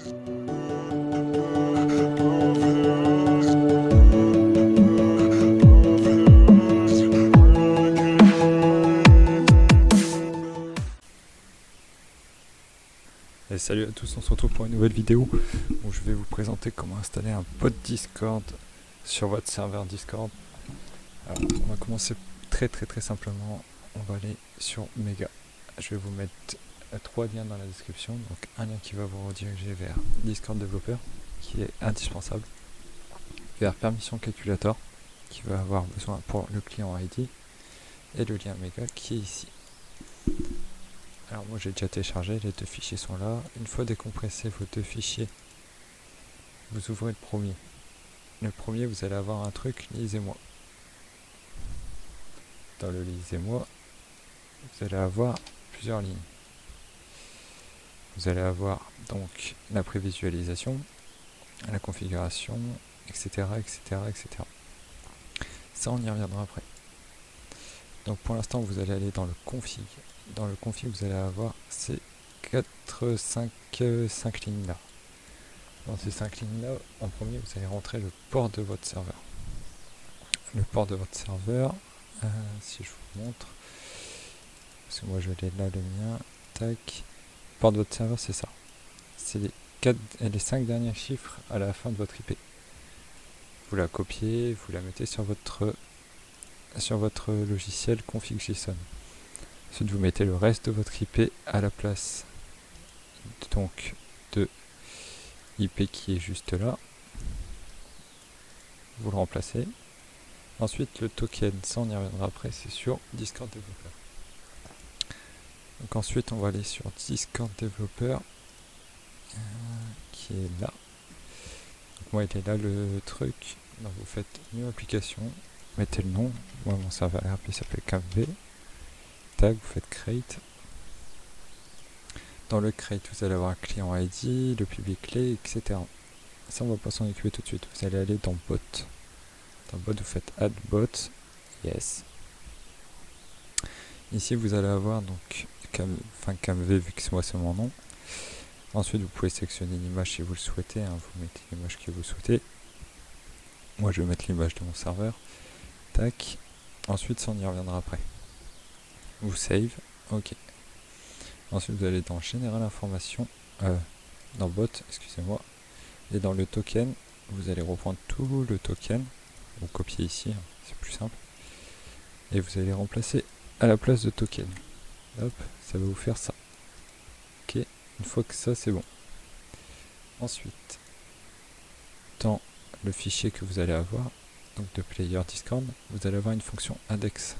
Et salut à tous, on se retrouve pour une nouvelle vidéo où je vais vous présenter comment installer un bot Discord sur votre serveur Discord. Alors, on va commencer très simplement. On va aller sur Mega. Je vais vous mettre 3 liens dans la description. Donc un lien qui va vous rediriger vers Discord développeur qui est indispensable, vers permission calculator qui va avoir besoin pour le client ID et le lien Mega qui est ici. Alors moi j'ai déjà téléchargé, les 2 fichiers sont là. Une fois décompressé vos 2 fichiers, vous ouvrez le premier. Le premier, vous allez avoir un truc, lisez-moi. Dans le lisez-moi, vous allez avoir plusieurs lignes. Vous allez avoir donc la prévisualisation, la configuration, etc. Ça on y reviendra après. Donc pour l'instant vous allez aller dans le config. Dans le config vous allez avoir ces 5 lignes là. Dans ces 5 lignes là, en premier vous allez rentrer le port de votre serveur. Le port de votre serveur, si je vous montre, parce que moi je l'ai là le mien, tac, le port de votre serveur c'est ça. C'est les 5 derniers chiffres à la fin de votre IP. Vous la copiez, vous la mettez sur votre logiciel config JSON. Ensuite vous mettez le reste de votre IP à la place donc de IP qui est juste là. Vous le remplacez. Ensuite le token, ça on y reviendra après, c'est sur Discord développeur. Donc ensuite on va aller sur Discord développeur qui est là. Donc moi il est là le truc. Donc vous faites new application, mettez le nom. Moi mon serveur RP s'appelle KV. Tag, vous faites create. Dans le create vous allez avoir un client ID, le public clé, etc. Ça on va pas s'en occuper tout de suite. Vous allez aller dans bot. Dans bot vous faites add bot, yes. Ici vous allez avoir donc CamV vu que moi c'est mon nom. Ensuite vous pouvez sélectionner une image si vous le souhaitez, hein. Vous mettez l'image que vous souhaitez. Moi je vais mettre l'image de mon serveur. Tac. Ensuite ça on y reviendra après. Vous save, ok. Ensuite vous allez dans Général Information, dans Bot, excusez-moi, et dans le token, vous allez reprendre tout le token, vous copiez ici, hein, c'est plus simple, et vous allez remplacer à la place de token. Hop, ça va vous faire ça. Ok, une fois que ça c'est bon. Ensuite, dans le fichier que vous allez avoir, donc de player Discord, vous allez avoir une fonction index.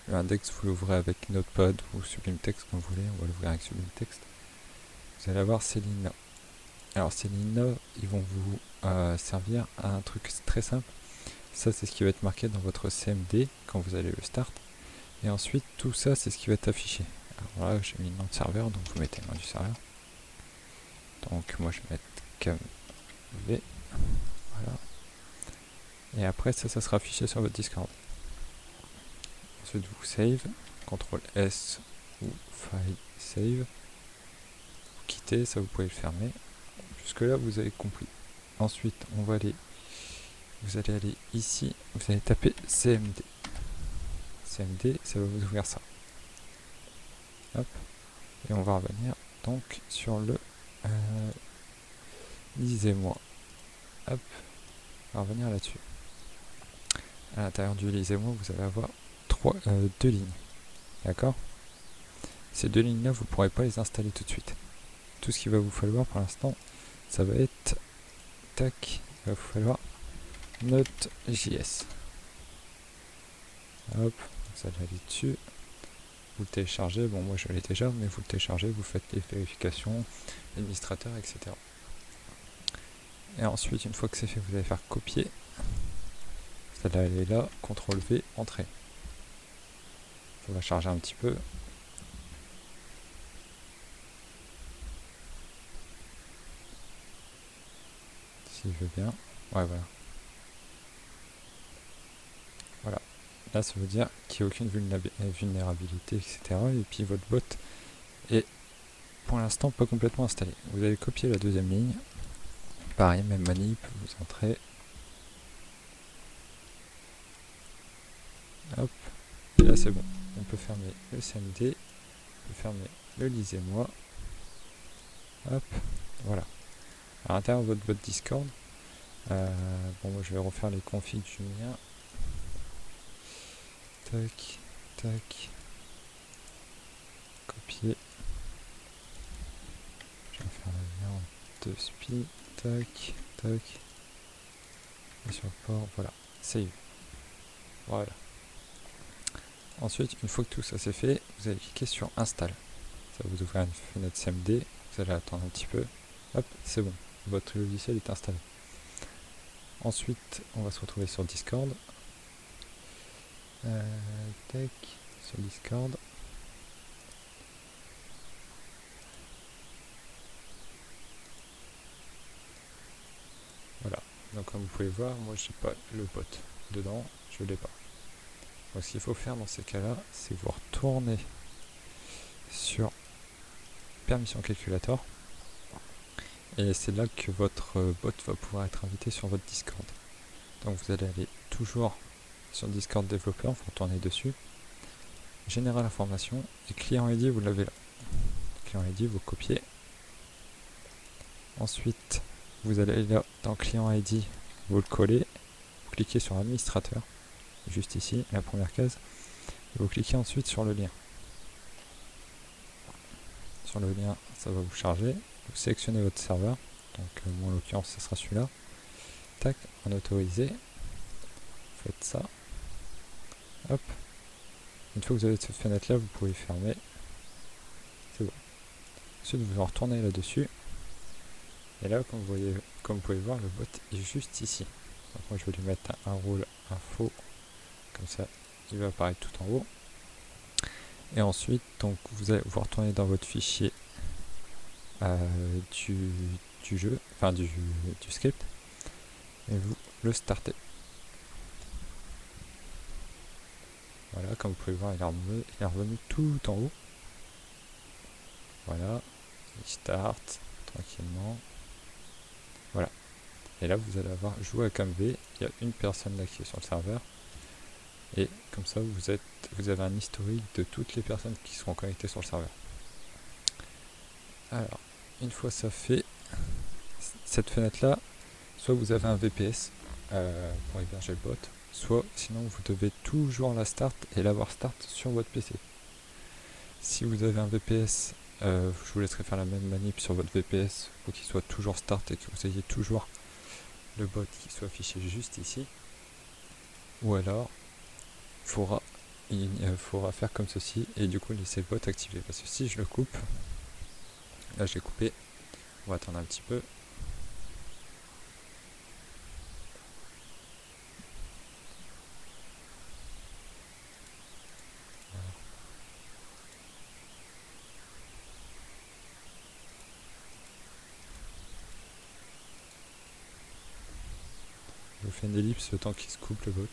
Le index vous l'ouvrez avec Notepad ou Sublime Text comme vous voulez, on va l'ouvrir avec Sublime Text. Vous allez avoir ces lignes là. Alors ces lignes là, ils vont vous servir à un truc très simple. Ça c'est ce qui va être marqué dans votre CMD quand vous allez le start. Et ensuite tout ça c'est ce qui va être affiché. Alors là j'ai mis le nom de serveur, donc vous mettez le nom du serveur. Donc moi je vais mettre KV. Voilà. Et après ça sera affiché sur votre Discord. Ensuite vous save, CTRL S ou File Save. Vous quittez, ça vous pouvez le fermer. Jusque là vous avez compris. Ensuite vous allez aller ici, vous allez taper CMD. CMD, ça va vous ouvrir ça. Hop. Et on va revenir donc sur le lisez-moi. Hop. On va revenir là-dessus. À l'intérieur du lisez-moi, vous allez avoir 2 lignes. D'accord? Ces 2 lignes là vous ne pourrez pas les installer tout de suite. Tout ce qu'il va vous falloir pour l'instant, ça va être tac, il va vous falloir Node.js. Hop, vous allez aller dessus, vous le téléchargez, bon moi je l'ai déjà, mais vous le téléchargez, vous faites les vérifications, administrateur, etc. Et ensuite, une fois que c'est fait, vous allez faire copier. Vous allez aller là, CTRL V, entrée. Ça va charger un petit peu. Si je veux bien. Ouais, voilà. Voilà. Là, ça veut dire qu'il n'y a aucune vulnérabilité, etc. Et puis votre bot est pour l'instant pas complètement installé. Vous allez copier la deuxième ligne. Pareil, même manip, vous entrez. Hop, et là c'est bon. On peut fermer le CMD, on peut fermer le lisez-moi. Hop, voilà. À l'intérieur de votre bot Discord, bon, moi je vais refaire les configs du mien. Tac, tac. Copier. Je vais faire la mien en 2 spi. Tac, tac. Et sur le port, voilà. Save. Voilà. Ensuite, une fois que tout ça c'est fait, vous allez cliquer sur Install. Ça va vous ouvrir une fenêtre CMD. Vous allez attendre un petit peu. Hop, c'est bon. Votre logiciel est installé. Ensuite, on va se retrouver sur Discord. Tac, sur Discord. Voilà. Donc comme vous pouvez voir, moi j'ai pas le bot dedans, je l'ai pas. Donc ce qu'il faut faire dans ces cas-là, c'est vous retourner sur Permission Calculator. Et c'est là que votre bot va pouvoir être invité sur votre Discord. Donc vous allez aller toujours sur Discord développeur, vous retournez dessus. Général information et client ID, vous l'avez là. Client ID, vous copiez. Ensuite, vous allez là dans client ID, vous le collez. Vous cliquez sur administrateur, juste ici, la première case. Et vous cliquez ensuite sur le lien. Sur le lien, ça va vous charger. Vous sélectionnez votre serveur. Donc moi en l'occurrence, ce sera celui-là. Tac, en autorisé. Faites ça. Hop. Une fois que vous avez cette fenêtre là, vous pouvez fermer. C'est bon. Ensuite, vous en retournez là-dessus. Et là, comme vous pouvez voir, le bot est juste ici. Donc moi, je vais lui mettre un rôle info. Comme ça, il va apparaître tout en haut. Et ensuite, donc, vous allez vous retourner dans votre fichier du jeu, enfin du script. Et vous le startez. Voilà, comme vous pouvez voir, il est revenu tout en haut. Voilà, il start tranquillement. Voilà. Et là, vous allez avoir joué à CamV. Il y a une personne là qui est sur le serveur. Et comme ça, vous avez un historique de toutes les personnes qui seront connectées sur le serveur. Alors, une fois ça fait, cette fenêtre-là, soit vous avez un VPS pour héberger le bot, soit sinon vous devez toujours la start et l'avoir start sur votre PC. Si vous avez un VPS, je vous laisserai faire la même manip sur votre VPS pour qu'il soit toujours start et que vous ayez toujours le bot qui soit affiché juste ici. Ou alors, il faudra faire comme ceci et du coup laisser le bot activé. Parce que si je le coupe, là je l'ai coupé, on va attendre un petit peu. Je vous fais une ellipse le temps qu'il se coupe le bot.